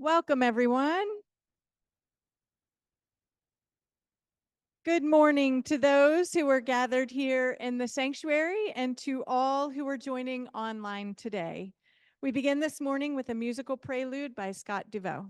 Welcome, everyone. Good morning to those who are gathered here in the sanctuary and to all who are joining online today. We begin this morning with a musical prelude by Scott DeVoe.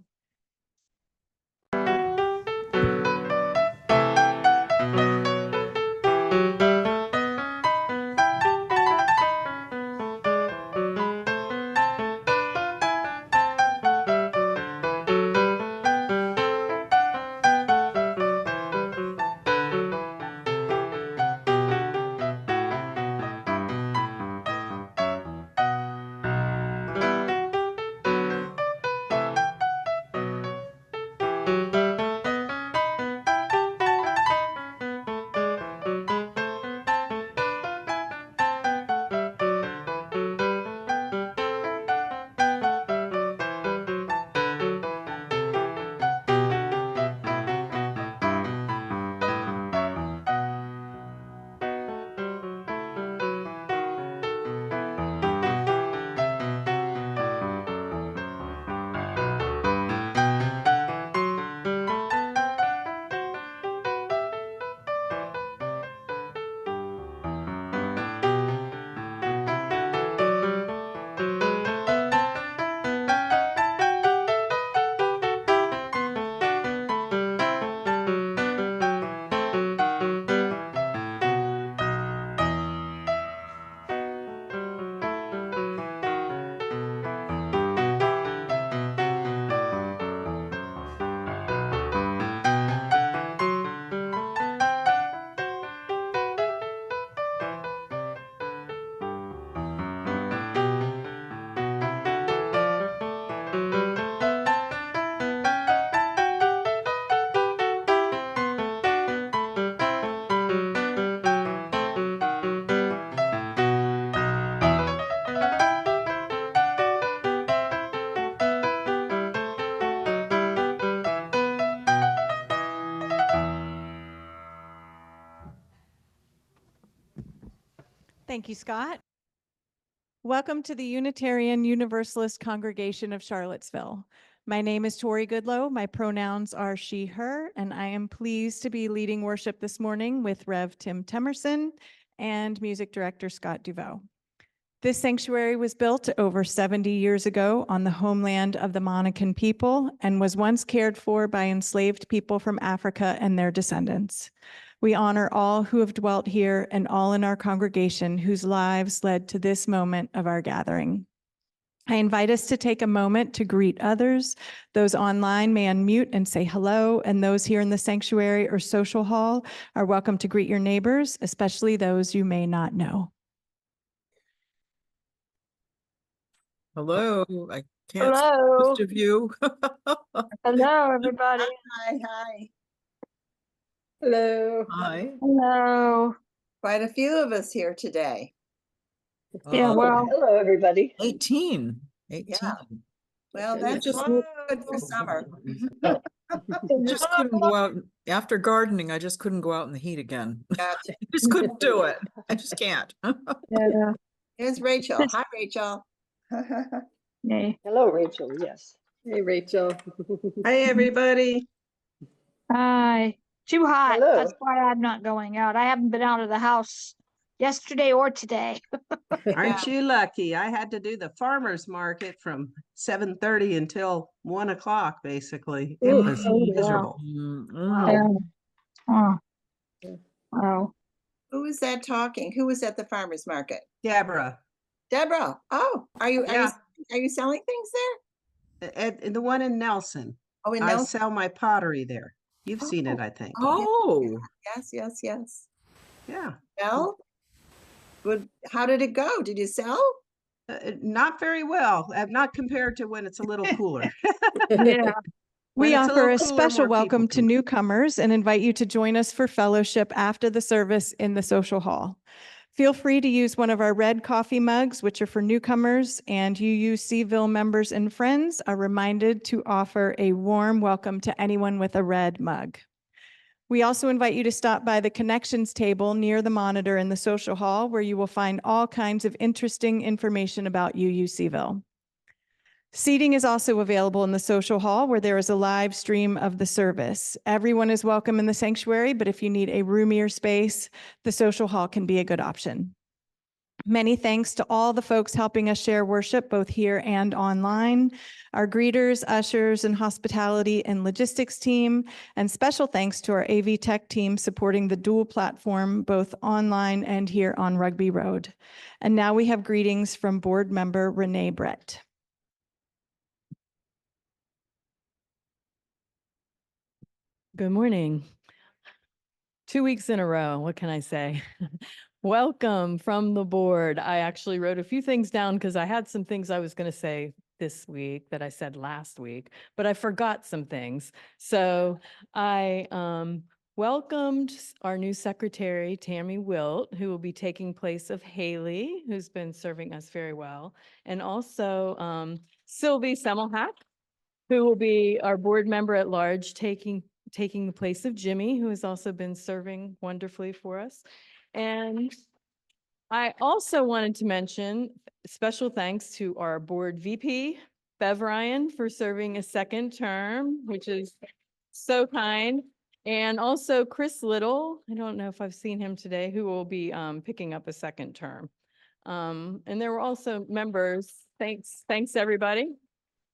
Thank you, Scott. Welcome to the Unitarian Universalist Congregation of Charlottesville. My name is Tori Goodlow. My pronouns are she, her, and I am pleased to be leading worship this morning with Rev. Tim Temerson and music director Scott DeVoe. This sanctuary was built over 70 years ago on the homeland of the Monacan people and was once cared for by enslaved people from Africa and their descendants. We honor all who have dwelt here and all in our congregation whose lives led to this moment of our gathering. I invite us to take a moment to greet others. Those online may unmute and say hello, and those here in the sanctuary or social hall are welcome to greet your neighbors, especially those you may not know. Hello, I can't see Hello. most of you. Hello, everybody. Hi. Hello. Hi. Hello. Quite a few of us here today. Yeah, well, Hello, everybody. 18. Yeah. Well, that's Just- good for summer. Just couldn't go out after gardening. I just couldn't go out in the heat again. Gotcha. I just couldn't do it. I just can't. yeah. Here's Rachel. Hi, Rachel. Hey. Hello, Rachel. Yes. Hey, Rachel. Hi, everybody. Hi. Too hot. Hello. That's why I'm not going out. I haven't been out of the house yesterday or today. Aren't you lucky? I had to do the farmer's market from 7:30 until 1 o'clock, basically. It Ooh, was oh, yeah. miserable. Yeah. Oh. Wow. Who was that talking? Who was at the farmer's market? Deborah, Deborah. Oh, are you Yeah. selling things there? at the one in Nelson. Oh, in I Nelson. sell my pottery there. You've seen it, I think. Oh, Yes. Yeah. Well, good. How did it go? Did you sell? Not very well, not compared to when it's a little cooler. Yeah. We When it's a offer little a cooler, special more people welcome to come. newcomers and invite you to join us for fellowship after the service in the social hall. Feel free to use one of our red coffee mugs, which are for newcomers, and UUCville members and friends are reminded to offer a warm welcome to anyone with a red mug. We also invite you to stop by the connections table near the monitor in the social hall, where you will find all kinds of interesting information about UUCville. Seating is also available in the social hall where there is a live stream of the service. Everyone is welcome in the sanctuary, but if you need a roomier space, the social hall can be a good option. Many thanks to all the folks helping us share worship both here and online, our greeters, ushers, and hospitality and logistics team, and special thanks to our AV Tech team supporting the dual platform both online and here on Rugby Road. And now we have greetings from board member Renee Brett. Good morning. 2 weeks in a row, what can I say? Welcome from the board. I actually wrote a few things down because I had some things I was going to say this week that I said last week, but I forgot some things. So I welcomed our new secretary, Tammy Wilt, who will be taking place of Haley, who's been serving us very well, and also Sylvie Semmelhack, who will be our board member at large, taking the place of Jimmy, who has also been serving wonderfully for us. And I also wanted to mention special thanks to our board VP, Bev Ryan, for serving a second term, which is so kind. And also Chris Little, I don't know if I've seen him today, who will be picking up a second term. And there were also members, thanks everybody.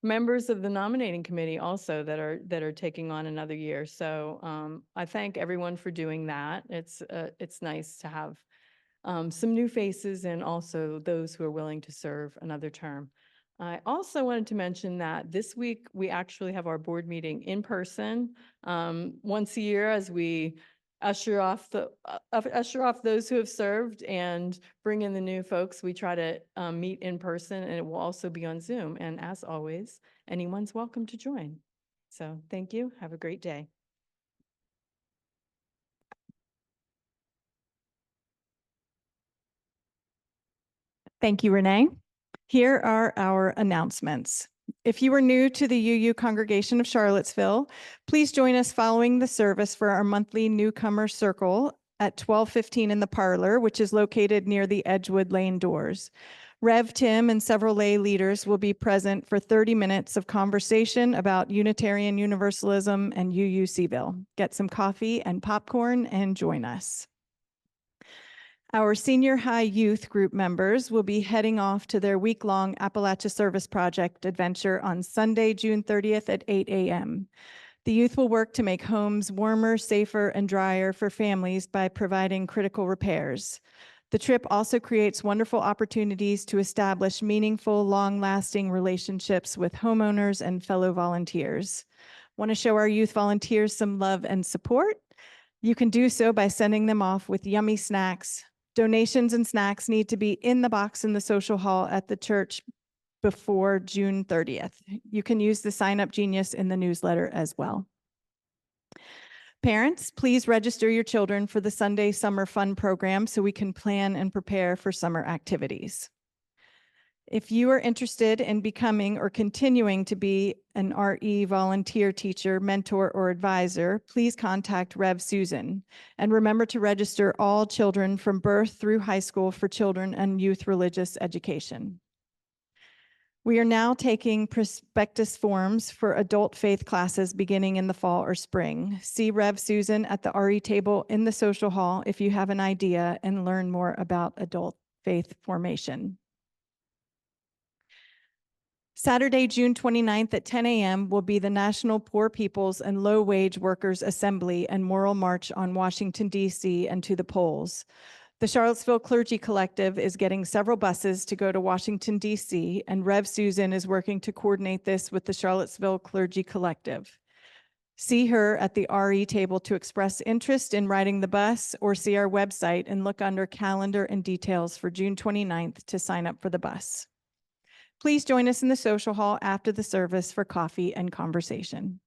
Members of the nominating committee also that are taking on another year. So I thank everyone for doing that. It's nice to have some new faces and also those who are willing to serve another term. I also wanted to mention that this week we actually have our board meeting in person once a year as we usher off those who have served and bring in the new folks. We try to meet in person, and it will also be on Zoom. And as always, anyone's welcome to join. So thank you. Have a great day. Thank you, Renee. Here are our announcements. If you are new to the UU Congregation of Charlottesville, please join us following the service for our monthly newcomer circle at 12:15 in the parlor, which is located near the Edgewood Lane doors. Rev Tim and several lay leaders will be present for 30 minutes of conversation about Unitarian Universalism and UU-Cville. Get some coffee and popcorn and join us. Our senior high youth group members will be heading off to their week-long Appalachia Service Project adventure on Sunday, June 30th at 8 a.m. The youth will work to make homes warmer, safer, and drier for families by providing critical repairs. The trip also creates wonderful opportunities to establish meaningful, long-lasting relationships with homeowners and fellow volunteers. Want to show our youth volunteers some love and support? You can do so by sending them off with yummy snacks. Donations and snacks need to be in the box in the social hall at the church before June 30th. You can use the Sign Up Genius in the newsletter as well. Parents, please register your children for the Sunday Summer Fun program so we can plan and prepare for summer activities. If you are interested in becoming or continuing to be an RE volunteer teacher, mentor, or advisor, please contact Rev Susan. And remember to register all children from birth through high school for children and youth religious education. We are now taking prospectus forms for adult faith classes beginning in the fall or spring. See Rev Susan at the RE table in the social hall if you have an idea and learn more about adult faith formation. Saturday, June 29th at 10 a.m. will be the National Poor People's and Low Wage Workers Assembly and Moral March on Washington, D.C. and to the polls. The Charlottesville Clergy Collective is getting several buses to go to Washington, D.C., and Rev Susan is working to coordinate this with the Charlottesville Clergy Collective. See her at the RE table to express interest in riding the bus, or see our website and look under calendar and details for June 29th to sign up for the bus. Please join us in the social hall after the service for coffee and conversation.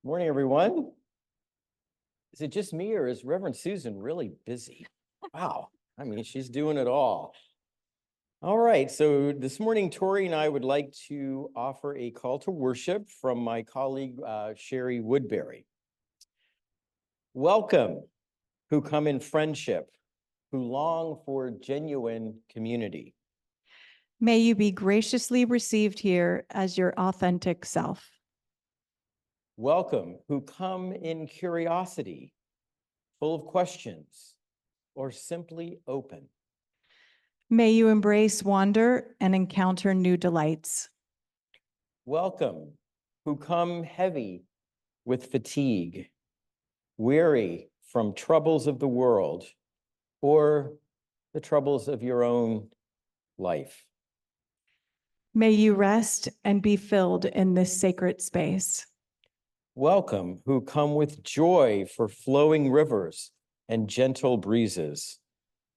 Morning, everyone. Is it just me or is Reverend Susan really busy? Wow, I mean, she's doing it all. All right, so this morning, Tori and I would like to offer a call to worship from my colleague, Sherry Woodbury. Welcome, who come in friendship, who long for genuine community. May you be graciously received here as your authentic self. Welcome, who come in curiosity, full of questions, or simply open. May you embrace wonder and encounter new delights. Welcome, who come heavy with fatigue, weary from troubles of the world or the troubles of your own life. May you rest and be filled in this sacred space. Welcome, who come with joy for flowing rivers and gentle breezes,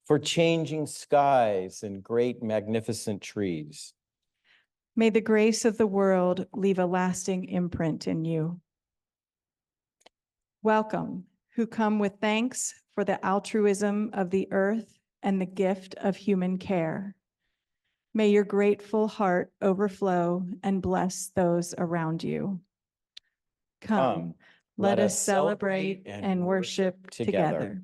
for changing skies and great magnificent trees. May the grace of the world leave a lasting imprint in you. Welcome, who come with thanks for the altruism of the earth and the gift of human care. May your grateful heart overflow and bless those around you. Come, let us celebrate and worship together.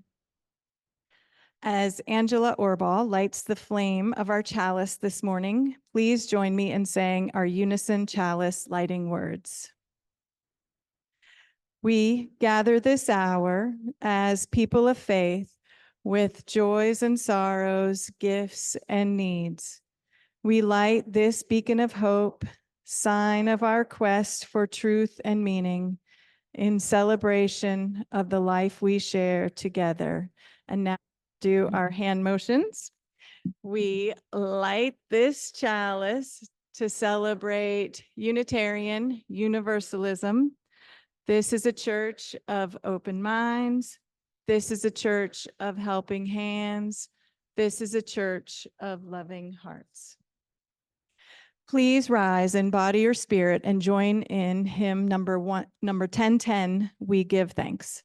As Angela Orball lights the flame of our chalice this morning, please join me in saying our unison chalice lighting words. We gather this hour as people of faith with joys and sorrows, gifts and needs. We light this beacon of hope, sign of our quest for truth and meaning in celebration of the life we share together. And now do our hand motions. We light this chalice to celebrate Unitarian Universalism. This is a church of open minds. This is a church of helping hands. This is a church of loving hearts. Please rise in body or spirit and join in hymn number 1010, We Give Thanks.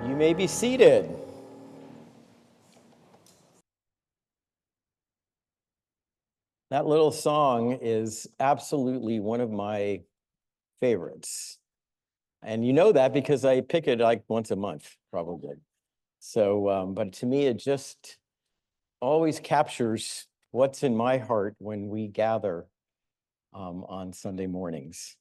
You may be seated. That little song is absolutely one of my favorites. And you know that because I pick it like once a month, probably. So, but to me, it just always captures what's in my heart when we gather on Sunday mornings.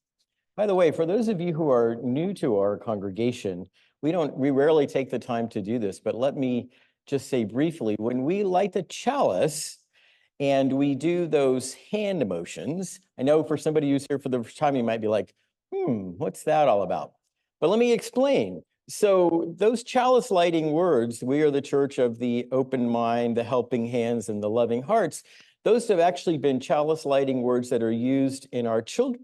By the way, for those of you who are new to our congregation, we rarely take the time to do this, but let me just say briefly, when we light the chalice and we do those hand motions, I know for somebody who's here for the first time, you might be like, what's that all about? But let me explain. So those chalice lighting words, we are the church of the open mind, the helping hands, and the loving hearts. Those have actually been chalice lighting words that are used in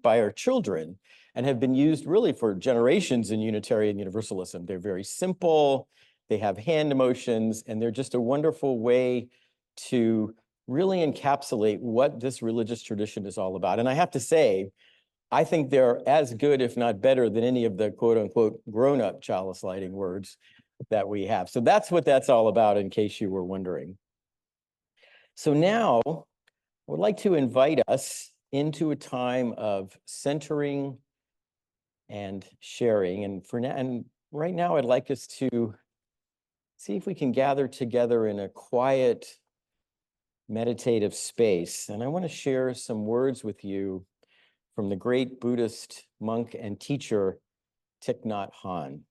by our children and have been used really for generations in Unitarian Universalism. They're very simple, they have hand motions, and they're just a wonderful way to really encapsulate what this religious tradition is all about. And I have to say, I think they're as good, if not better, than any of the quote unquote grown-up chalice lighting words that we have. So that's what that's all about, in case you were wondering. So now I would like to invite us into a time of centering and sharing. And for now, and right now, I'd like us to see if we can gather together in a quiet, meditative space. And I want to share some words with you from the great Buddhist monk and teacher, Thich Nhat Hanh.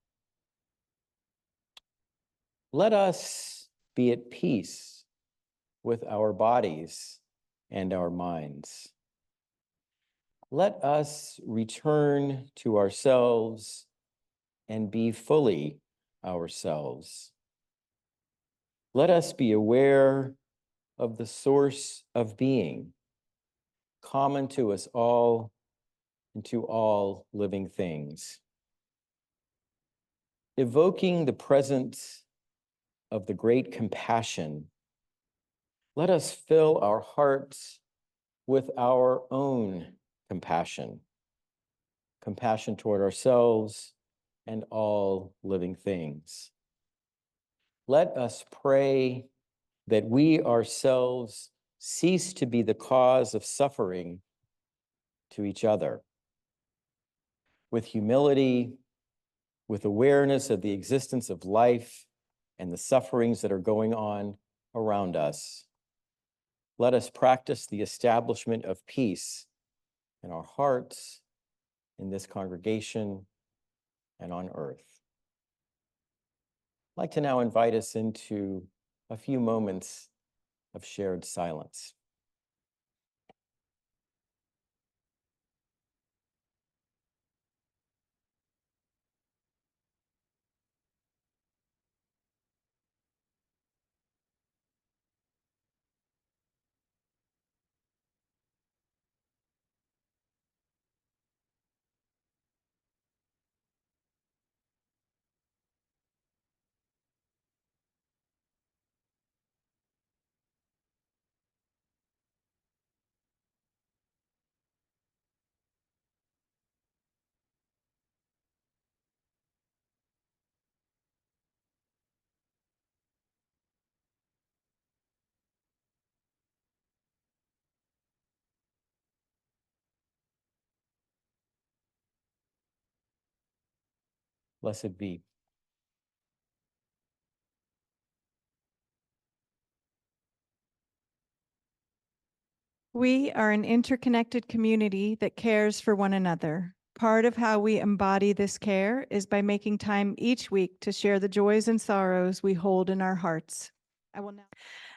Let us be at peace with our bodies and our minds. Let us return to ourselves and be fully ourselves. Let us be aware of the source of being, common to us all and to all living things. Evoking the presence of the great compassion, let us fill our hearts with our own compassion, compassion toward ourselves and all living things. Let us pray that we ourselves cease to be the cause of suffering to each other. With humility, with awareness of the existence of life and the sufferings that are going on around us, let us practice the establishment of peace in our hearts, in this congregation, and on earth. I'd like to now invite us into a few moments of shared silence. Blessed be. We are an interconnected community that cares for one another. Part of how we embody this care is by making time each week to share the joys and sorrows we hold in our hearts. I will now.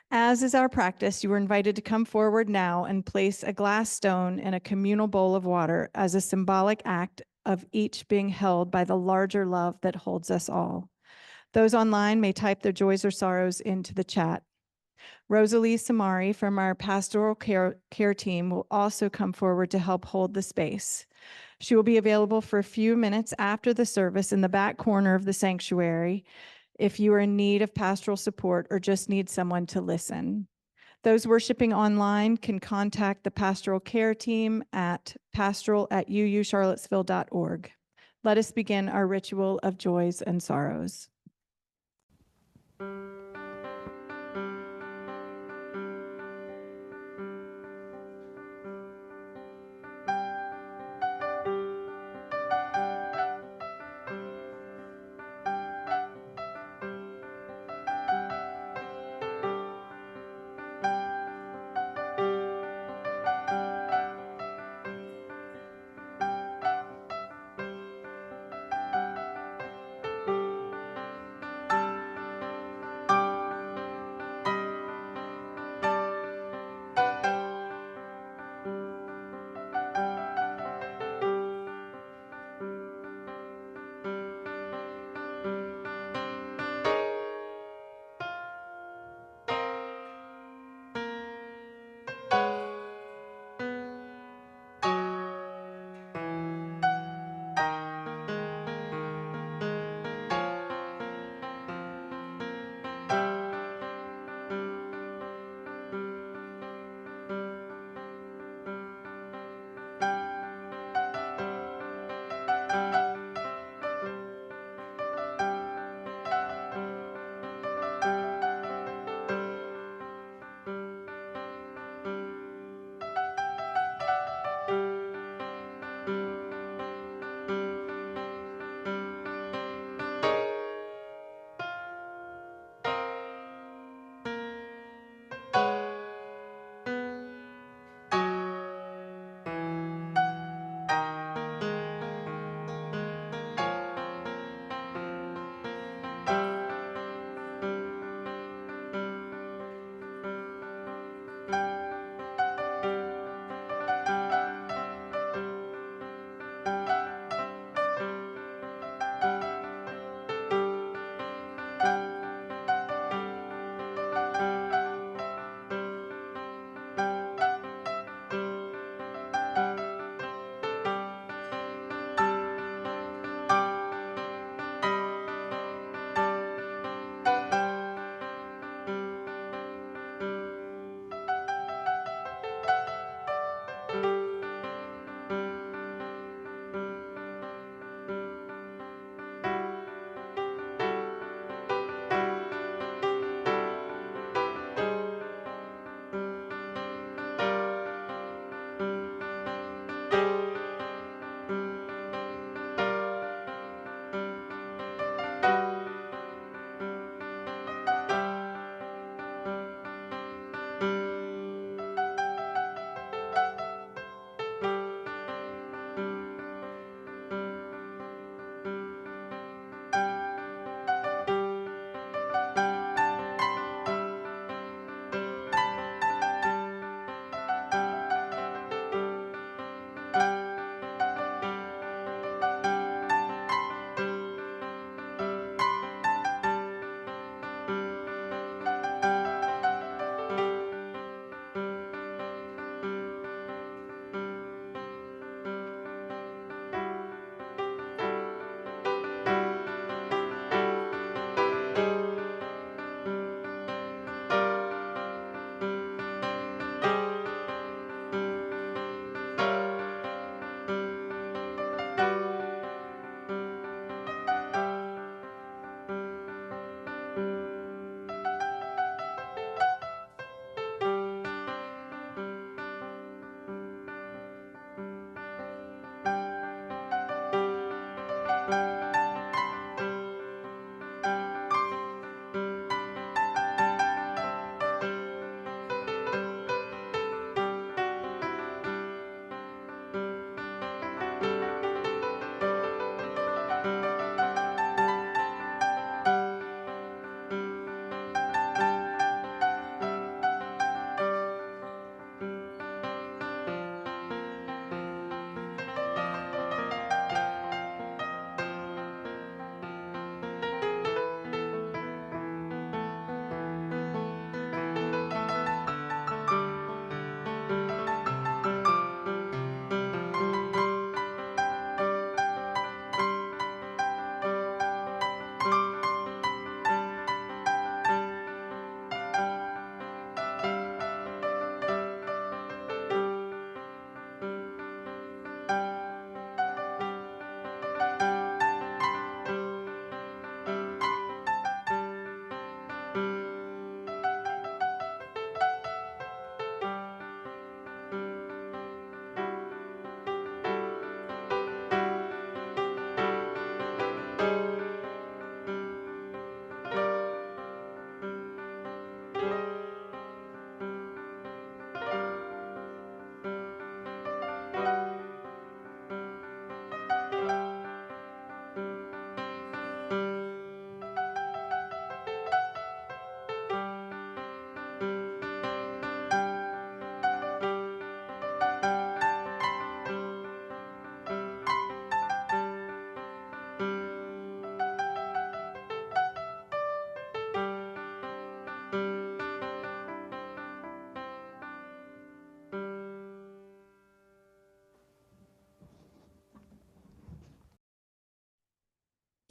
As is our practice, you are invited to come forward now and place a glass stone in a communal bowl of water as a symbolic act of each being held by the larger love that holds us all. Those online may type their joys or sorrows into the chat. Rosalie Samari from our pastoral care team will also come forward to help hold the space. She will be available for a few minutes after the service in the back corner of the sanctuary if you are in need of pastoral support or just need someone to listen. Those worshiping online can contact the pastoral care team at pastoral@ucharlottesville.org. Let us begin our ritual of joys and sorrows.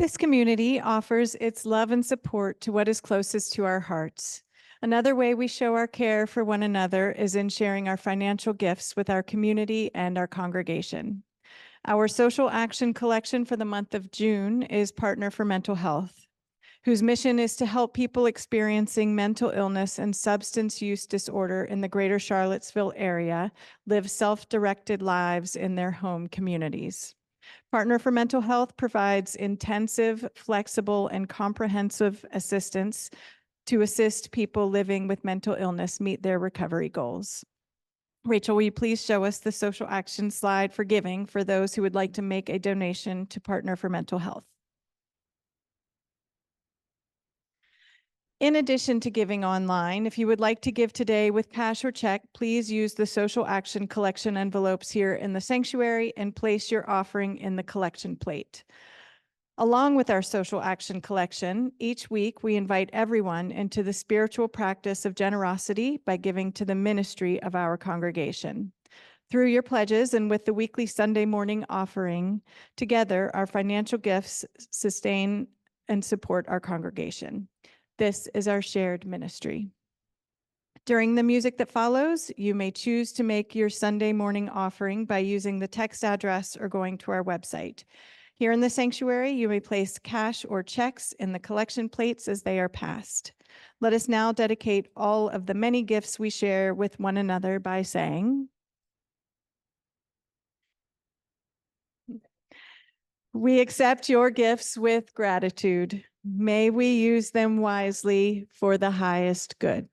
This community offers its love and support to what is closest to our hearts. Another way we show our care for one another is in sharing our financial gifts with our community and our congregation. Our social action collection for the month of June is Partner for Mental Health, whose mission is to help people experiencing mental illness and substance use disorder in the greater Charlottesville area live self-directed lives in their home communities. Partner for Mental Health provides intensive, flexible, and comprehensive assistance to assist people living with mental illness meet their recovery goals. Rachel, will you please show us the social action slide for giving for those who would like to make a donation to Partner for Mental Health? In addition to giving online, if you would like to give today with cash or check, please use the social action collection envelopes here in the sanctuary and place your offering in the collection plate. Along with our social action collection, each week we invite everyone into the spiritual practice of generosity by giving to the ministry of our congregation. Through your pledges and with the weekly Sunday morning offering, together our financial gifts sustain and support our congregation. This is our shared ministry. During the music that follows, you may choose to make your Sunday morning offering by using the text address or going to our website. Here in the sanctuary, you may place cash or checks in the collection plates as they are passed. Let us now dedicate all of the many gifts we share with one another by saying, "We accept your gifts with gratitude. May we use them wisely for the highest good."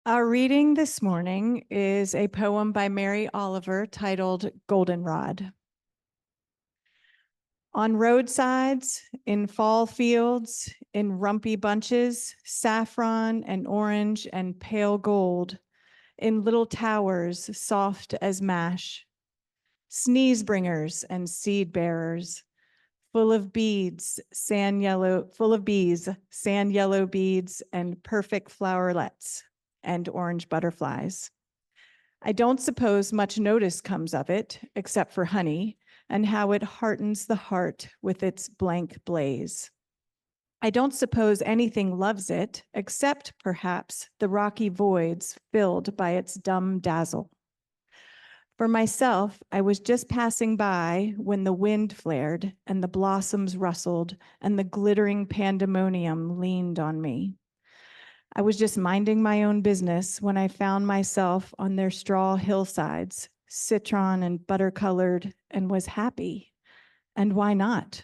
Our reading this morning is a poem by Mary Oliver titled Goldenrod. On roadsides, in fall fields, in rumpy bunches, saffron and orange and pale gold, in little towers soft as mash, sneeze bringers and seed bearers, full of bees, sand yellow beads and perfect flowerlets and orange butterflies. I don't suppose much notice comes of it, except for honey, and how it heartens the heart with its blank blaze. I don't suppose anything loves it, except perhaps the rocky voids filled by its dumb dazzle. For myself, I was just passing by when the wind flared and the blossoms rustled and the glittering pandemonium leaned on me. I was just minding my own business when I found myself on their straw hillsides, citron and butter-colored, and was happy. And why not?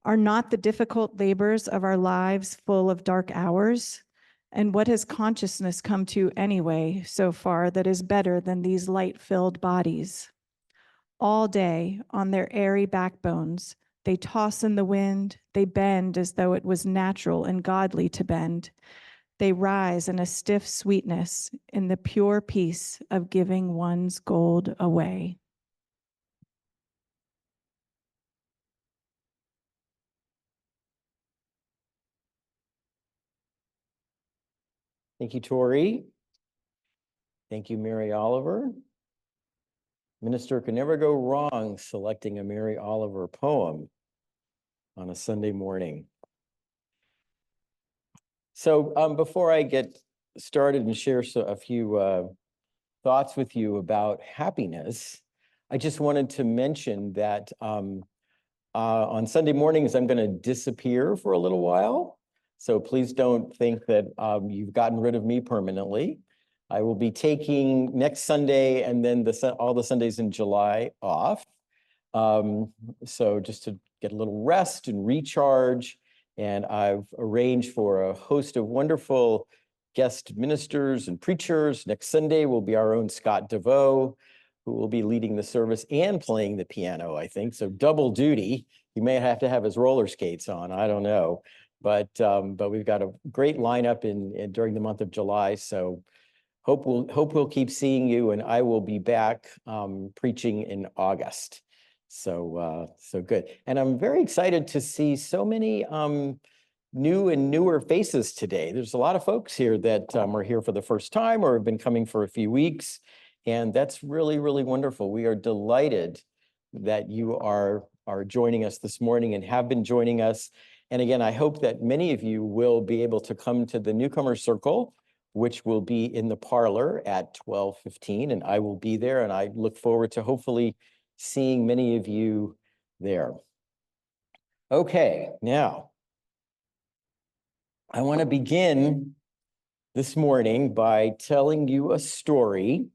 Are not the difficult labors of our lives full of dark hours? And what has consciousness come to anyway so far that is better than these light-filled bodies? All day on their airy backbones, they toss in the wind, they bend as though it was natural and godly to bend. They rise in a stiff sweetness in the pure peace of giving one's gold away. Thank you, Tori. Thank you, Mary Oliver. Minister can never go wrong selecting a Mary Oliver poem on a Sunday morning. So before I get started and share a few thoughts with you about happiness, I just wanted to mention that on Sunday mornings, I'm going to disappear for a little while. So please don't think that you've gotten rid of me permanently. I will be taking next Sunday and then all the Sundays in July off. So just to get a little rest and recharge. And I've arranged for a host of wonderful guest ministers and preachers. Next Sunday will be our own Scott DeVoe, who will be leading the service and playing the piano, I think. So double duty. He may have to have his roller skates on, I don't know. But we've got a great lineup during the month of July. So hope we'll keep seeing you, and I will be back preaching in August. So good. And I'm very excited to see so many new and newer faces today. There's a lot of folks here that are here for the first time or have been coming for a few weeks. And that's really, really wonderful. We are delighted that you are joining us this morning and have been joining us. And again, I hope that many of you will be able to come to the Newcomer Circle, which will be in the parlor at 12:15, and I will be there, and I look forward to hopefully seeing many of you there. Okay, now, I want to begin this morning by telling you a story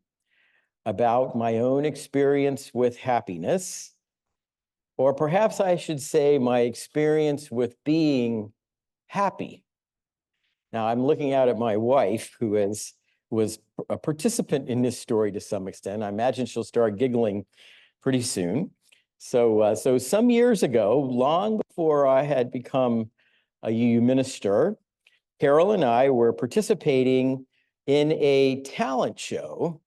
about my own experience with happiness, or perhaps I should say my experience with being happy. Now, I'm looking out at my wife, who was a participant in this story to some extent. I imagine she'll start giggling pretty soon. So some years ago, long before I had become a UU minister, Carol and I were participating in a talent show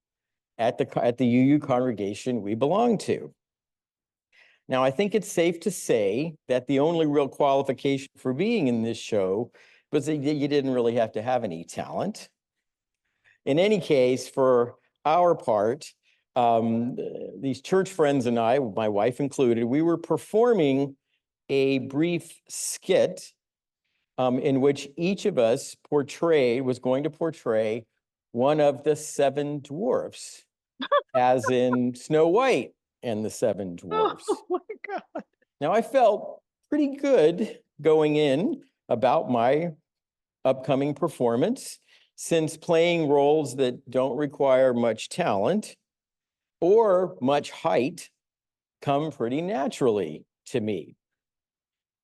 at the UU congregation we belong to. Now, I think it's safe to say that the only real qualification for being in this show was that you didn't really have to have any talent. In any case, for our part, these church friends and I, my wife included, we were performing a brief skit in which each of us was going to portray one of the 7 dwarfs, as in Snow White and the 7 dwarfs. Oh my God. Now, I felt pretty good going in about my upcoming performance, since playing roles that don't require much talent or much height come pretty naturally to me.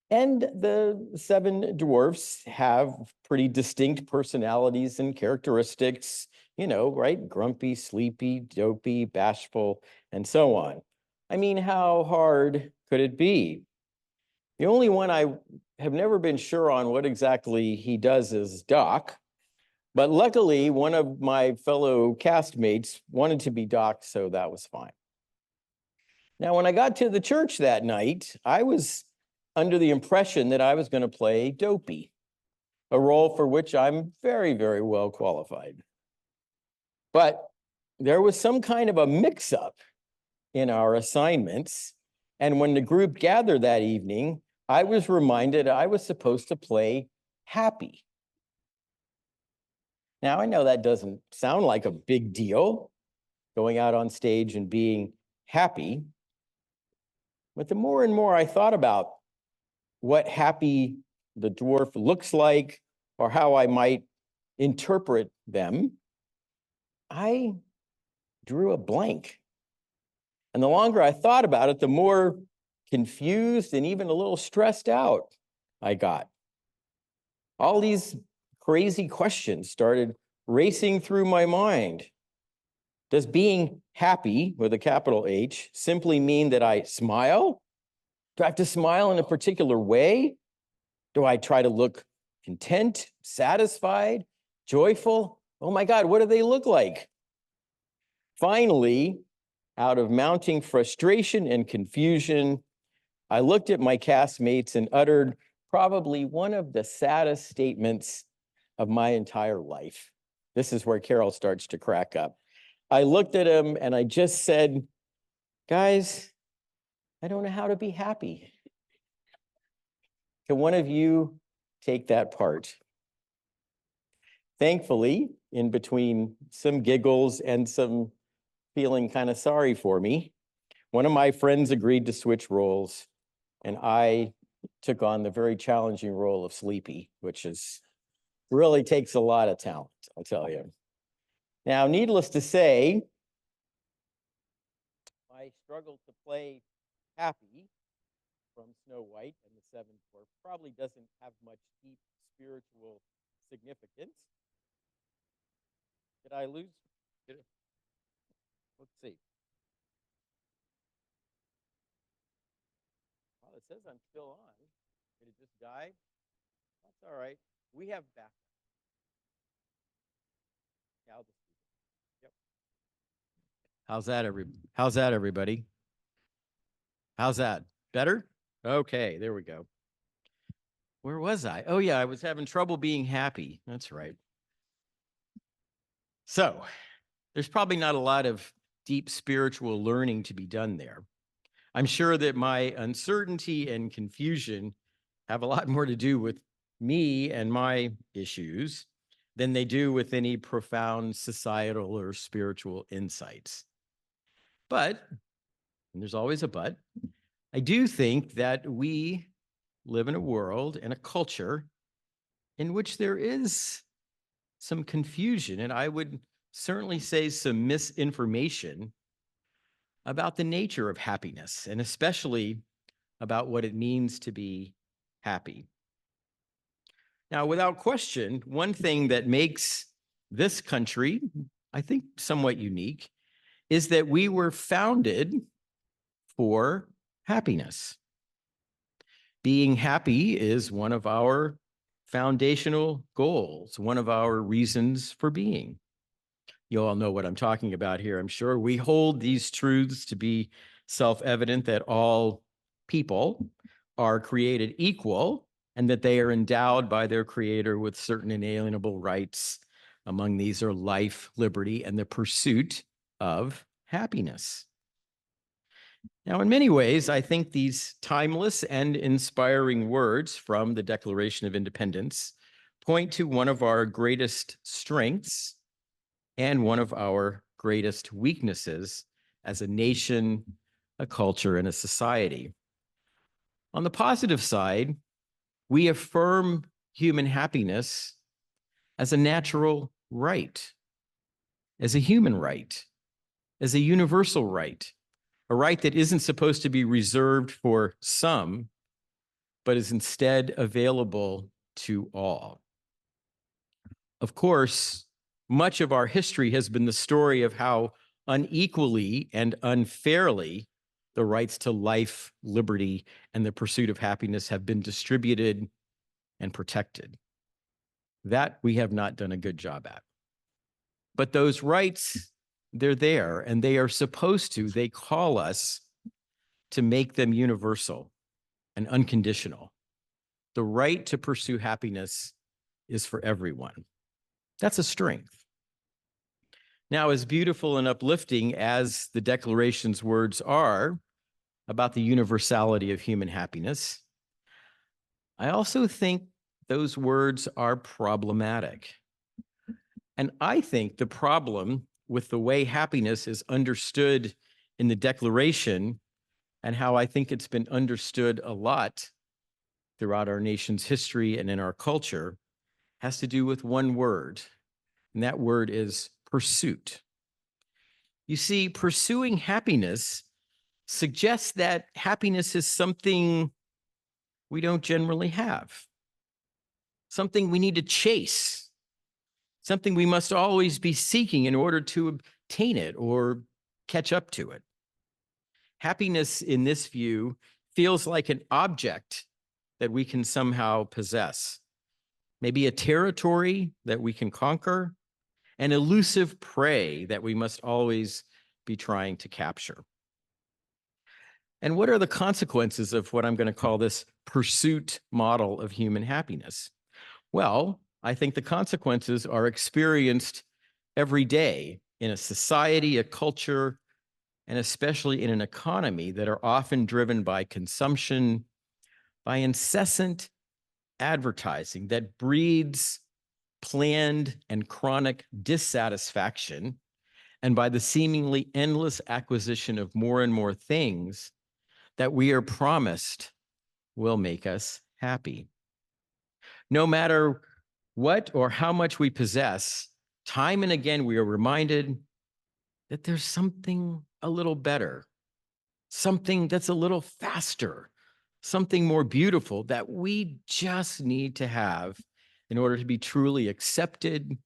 And the 7 dwarfs have pretty distinct personalities and characteristics, right? Grumpy, sleepy, dopey, bashful, and so on. I mean, how hard could it be? The only one I have never been sure on what exactly he does is Doc, but luckily one of my fellow castmates wanted to be Doc, so that was fine. Now, when I got to the church that night, I was under the impression that I was going to play Dopey, a role for which I'm very, very well qualified. But there was some kind of a mix-up in our assignments, and when the group gathered that evening, I was reminded I was supposed to play Happy. Now, I know that doesn't sound like a big deal, going out on stage and being happy, but the more and more I thought about what Happy the dwarf looks like, or how I might interpret them, I drew a blank. And the longer I thought about it, the more confused and even a little stressed out I got. All these crazy questions started racing through my mind. Does being happy with a capital H simply mean that I smile? Do I have to smile in a particular way? Do I try to look content, satisfied, joyful? Oh my God, what do they look like? Finally, out of mounting frustration and confusion, I looked at my castmates and uttered probably one of the saddest statements of my entire life. This is where Carol starts to crack up. I looked at him and I just said, guys, I don't know how to be happy. Can one of you take that part? Thankfully, in between some giggles and some feeling kind of sorry for me, one of my friends agreed to switch roles, and I took on the very challenging role of Sleepy, which really takes a lot of talent, I'll tell you. Now, needless to say, I struggled to play Happy from Snow White and the Seven Dwarfs. Probably doesn't have much deep spiritual significance. Did I lose? Let's see. Well, it says I'm still on. Did it just die? That's all right. We have backup. Yeah, I'll just do it. Yep. How's that, everybody? How's that? Better? Okay, there we go. Where was I? Oh yeah, I was having trouble being happy. That's right. So, there's probably not a lot of deep spiritual learning to be done there. I'm sure that my uncertainty and confusion have a lot more to do with me and my issues than they do with any profound societal or spiritual insights. But, and there's always a but, I do think that we live in a world and a culture in which there is some confusion, and I would certainly say some misinformation about the nature of happiness, and especially about what it means to be happy. Now, without question, one thing that makes this country, I think, somewhat unique is that we were founded for happiness. Being happy is one of our foundational goals, one of our reasons for being. You all know what I'm talking about here, I'm sure. We hold these truths to be self-evident that all people are created equal and that they are endowed by their creator with certain inalienable rights. Among these are life, liberty, and the pursuit of happiness. Now, in many ways, I think these timeless and inspiring words from the Declaration of Independence point to one of our greatest strengths and one of our greatest weaknesses as a nation, a culture, and a society. On the positive side, we affirm human happiness as a natural right, as a human right, as a universal right, a right that isn't supposed to be reserved for some, but is instead available to all. Of course, much of our history has been the story of how unequally and unfairly the rights to life, liberty, and the pursuit of happiness have been distributed and protected. That we have not done a good job at. But those rights, they're there, and they are supposed to, they call us to make them universal and unconditional. The right to pursue happiness is for everyone. That's a strength. Now, as beautiful and uplifting as the Declaration's words are about the universality of human happiness, I also think those words are problematic. And I think the problem with the way happiness is understood in the Declaration, and how I think it's been understood a lot throughout our nation's history and in our culture, has to do with one word, and that word is pursuit. You see, pursuing happiness suggests that happiness is something we don't generally have, something we need to chase, something we must always be seeking in order to obtain it or catch up to it. Happiness, in this view, feels like an object that we can somehow possess, maybe a territory that we can conquer, an elusive prey that we must always be trying to capture. And what are the consequences of what I'm going to call this pursuit model of human happiness? Well, I think the consequences are experienced every day in a society, a culture, and especially in an economy that are often driven by consumption, by incessant advertising that breeds planned and chronic dissatisfaction, and by the seemingly endless acquisition of more and more things that we are promised will make us happy. No matter what or how much we possess, time and again we are reminded that there's something a little better, something that's a little faster, something more beautiful that we just need to have in order to be truly accepted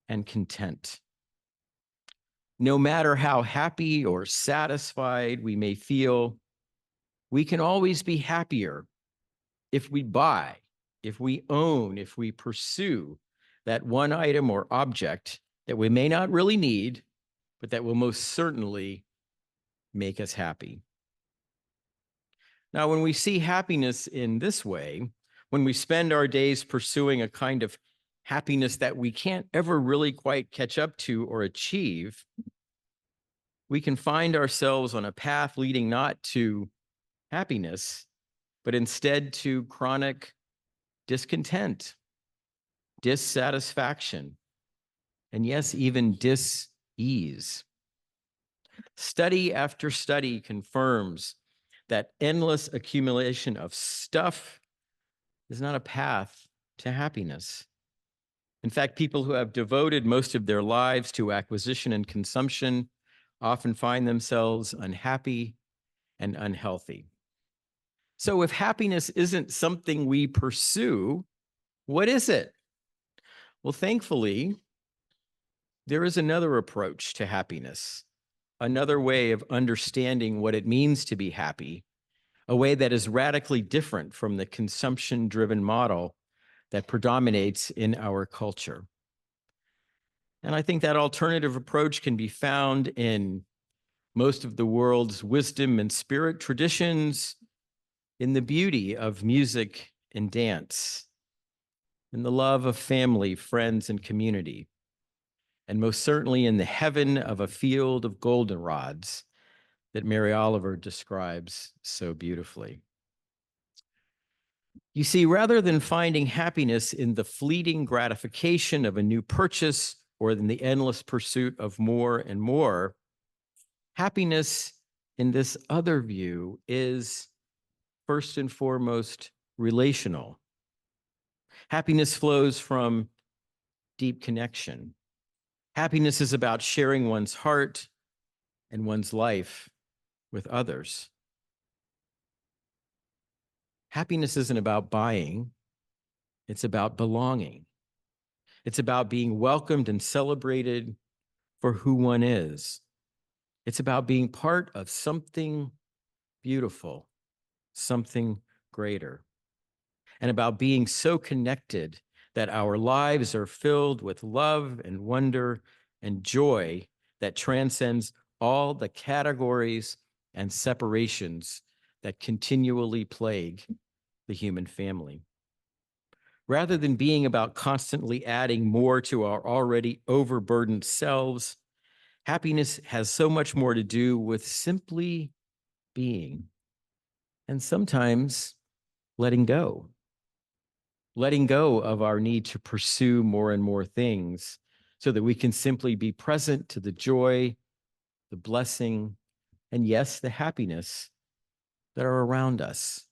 and content. No matter how happy or satisfied we may feel, we can always be happier if we buy, if we own, if we pursue that one item or object that we may not really need, but that will most certainly make us happy. Now, when we see happiness in this way, when we spend our days pursuing a kind of happiness that we can't ever really quite catch up to or achieve, we can find ourselves on a path leading not to happiness, but instead to chronic discontent, dissatisfaction, and yes, even dis-ease. Study after study confirms that endless accumulation of stuff is not a path to happiness. In fact, people who have devoted most of their lives to acquisition and consumption often find themselves unhappy and unhealthy. So if happiness isn't something we pursue, what is it? Well, thankfully, there is another approach to happiness, another way of understanding what it means to be happy, a way that is radically different from the consumption-driven model that predominates in our culture. And I think that alternative approach can be found in most of the world's wisdom and spirit traditions, in the beauty of music and dance, in the love of family, friends, and community, and most certainly in the heaven of a field of goldenrods that Mary Oliver describes so beautifully. You see, rather than finding happiness in the fleeting gratification of a new purchase or in the endless pursuit of more and more, happiness in this other view is first and foremost relational. Happiness flows from deep connection. Happiness is about sharing one's heart and one's life with others. Happiness isn't about buying, it's about belonging. It's about being welcomed and celebrated for who one is. It's about being part of something beautiful, something greater, and about being so connected that our lives are filled with love and wonder and joy that transcends all the categories and separations that continually plague the human family. Rather than being about constantly adding more to our already overburdened selves, happiness has so much more to do with simply being, and sometimes letting go of our need to pursue more and more things so that we can simply be present to the joy, the blessing, and yes, the happiness that are around us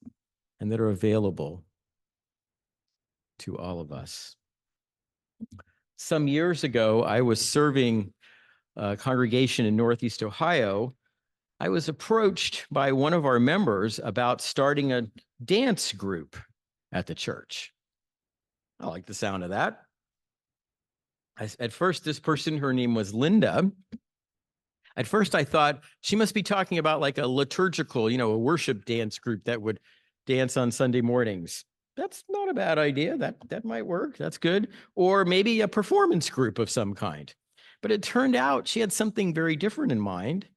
and that are available to all of us. Some years ago, I was serving a congregation in Northeast Ohio I was approached by one of our members about starting a dance group at the church. I like the sound of that. At first, this person, her name was Linda. At first, I thought she must be talking about like a liturgical, a worship dance group that would dance on Sunday mornings. That's not a bad idea. That might work. That's good. Or maybe a performance group of some kind. But it turned out she had something very different in mind.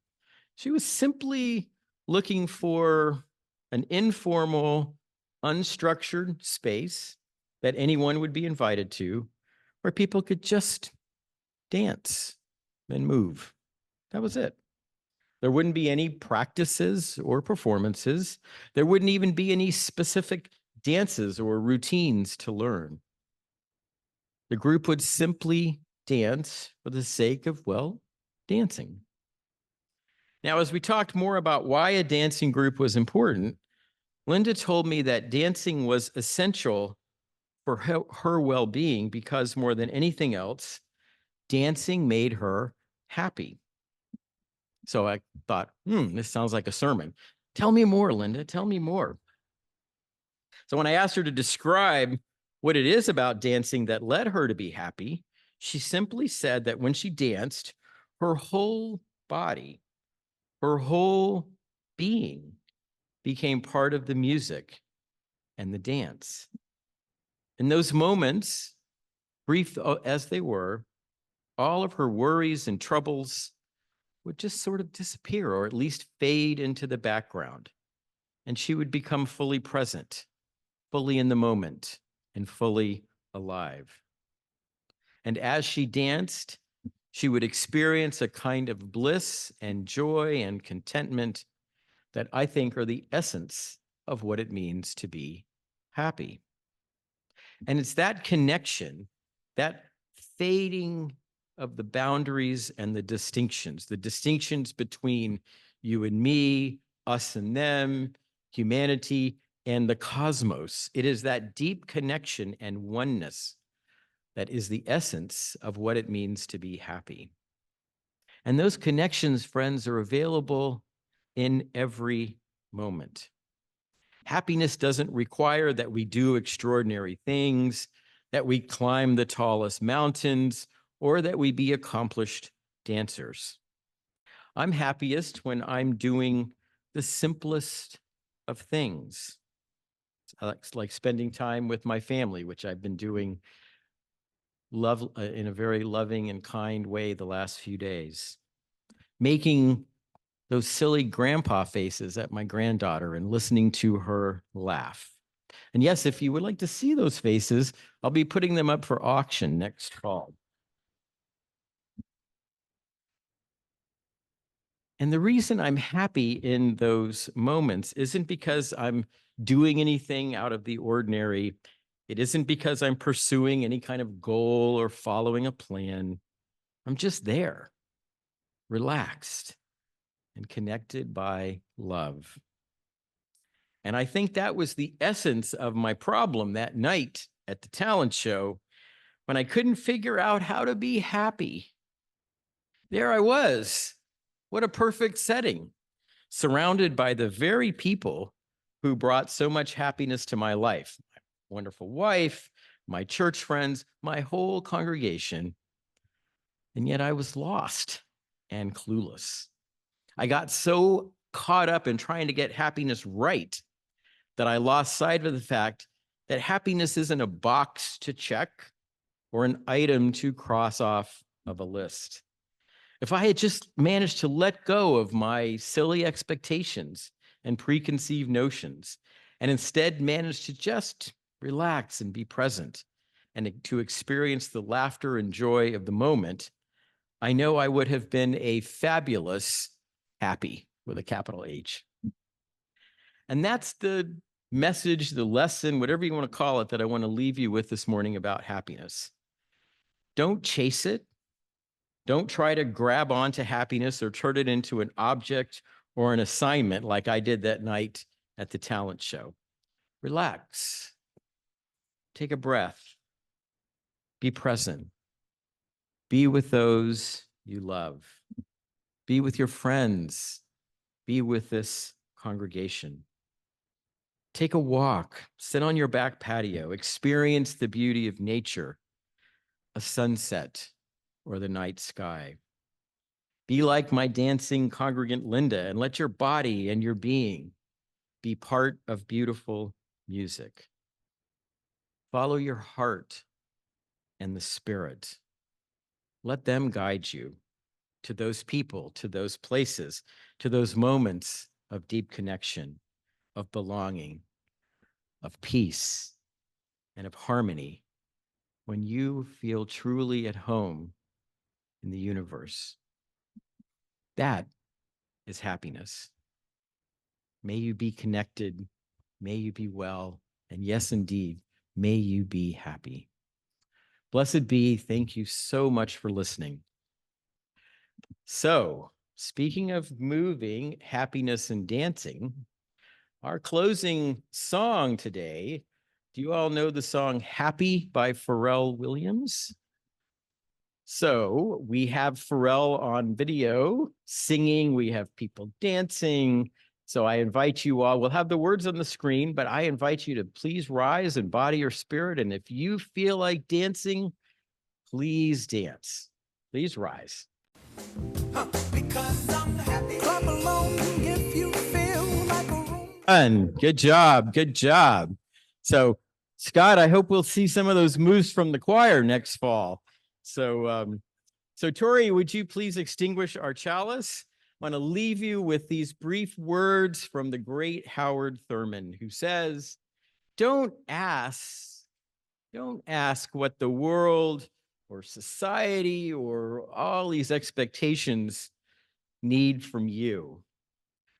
She was simply looking for an informal, unstructured space that anyone would be invited to, where people could just dance and move. That was it. There wouldn't be any practices or performances. There wouldn't even be any specific dances or routines to learn. The group would simply dance for the sake of, well, dancing. Now, as we talked more about why a dancing group was important, Linda told me that dancing was essential for her well-being because more than anything else, dancing made her happy. So I thought, this sounds like a sermon. Tell me more, Linda, tell me more. So when I asked her to describe what it is about dancing that led her to be happy, she simply said that when she danced, her whole body, her whole being became part of the music and the dance. In those moments, brief as they were, all of her worries and troubles would just sort of disappear or at least fade into the background. And she would become fully present, fully in the moment, and fully alive. And as she danced, she would experience a kind of bliss and joy and contentment that I think are the essence of what it means to be happy. And it's that connection, that fading of the boundaries and the distinctions between you and me, us and them, humanity, and the cosmos. It is that deep connection and oneness that is the essence of what it means to be happy. And those connections, friends, are available in every moment. Happiness doesn't require that we do extraordinary things, that we climb the tallest mountains, or that we be accomplished dancers. I'm happiest when I'm doing the simplest of things, like spending time with my family, which I've been doing in a very loving and kind way the last few days. Making those silly grandpa faces at my granddaughter and listening to her laugh. And yes, if you would like to see those faces, I'll be putting them up for auction next fall. And the reason I'm happy in those moments isn't because I'm doing anything out of the ordinary. It isn't because I'm pursuing any kind of goal or following a plan. I'm just there, relaxed and connected by love. And I think that was the essence of my problem that night at the talent show when I couldn't figure out how to be happy. There I was. What a perfect setting, surrounded by the very people who brought so much happiness to my life. My wonderful wife, my church friends, my whole congregation. And yet I was lost and clueless. I got so caught up in trying to get happiness right that I lost sight of the fact that happiness isn't a box to check or an item to cross off of a list. If I had just managed to let go of my silly expectations and preconceived notions, and instead managed to just relax and be present and to experience the laughter and joy of the moment, I know I would have been a fabulous happy with a capital H. And that's the message, the lesson, whatever you want to call it, that I want to leave you with this morning about happiness. Don't chase it. Don't try to grab onto happiness or turn it into an object or an assignment like I did that night at the talent show. Relax. Take a breath. Be present. Be with those you love. Be with your friends. be with this congregation. Take a walk, sit on your back patio, experience the beauty of nature, a sunset, or the night sky. Be like my dancing congregant Linda and let your body and your being be part of beautiful music. Follow your heart and the spirit. Let them guide you to those people, to those places, to those moments of deep connection, of belonging, of peace, and of harmony when you feel truly at home in the universe. That is happiness. May you be connected, may you be well, and yes, indeed, may you be happy. Blessed be, thank you so much for listening. So, speaking of moving, happiness, and dancing, our closing song today, do you all know the song Happy by Pharrell Williams? So we have Pharrell on video singing, we have people dancing. So I invite you all, we'll have the words on the screen, but I invite you to please rise in body or spirit. And if you feel like dancing, please dance. Please rise. And good job, good job. So Scott, I hope we'll see some of those moves from the choir next fall. So, Tori, would you please extinguish our chalice? I want to leave you with these brief words from the great Howard Thurman, who says, don't ask what the world or society or all these expectations need from you.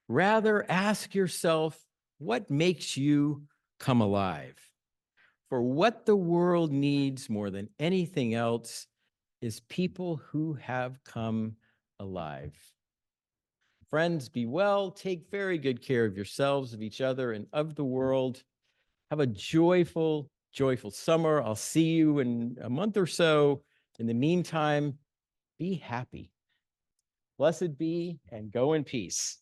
Rather, ask yourself, what makes you come alive? For what the world needs more than anything else is people who have come alive. Friends, be well, take very good care of yourselves, of each other, and of the world. Have a joyful, joyful summer. I'll see you in a month or so. In the meantime, be happy. Blessed be, and go in peace.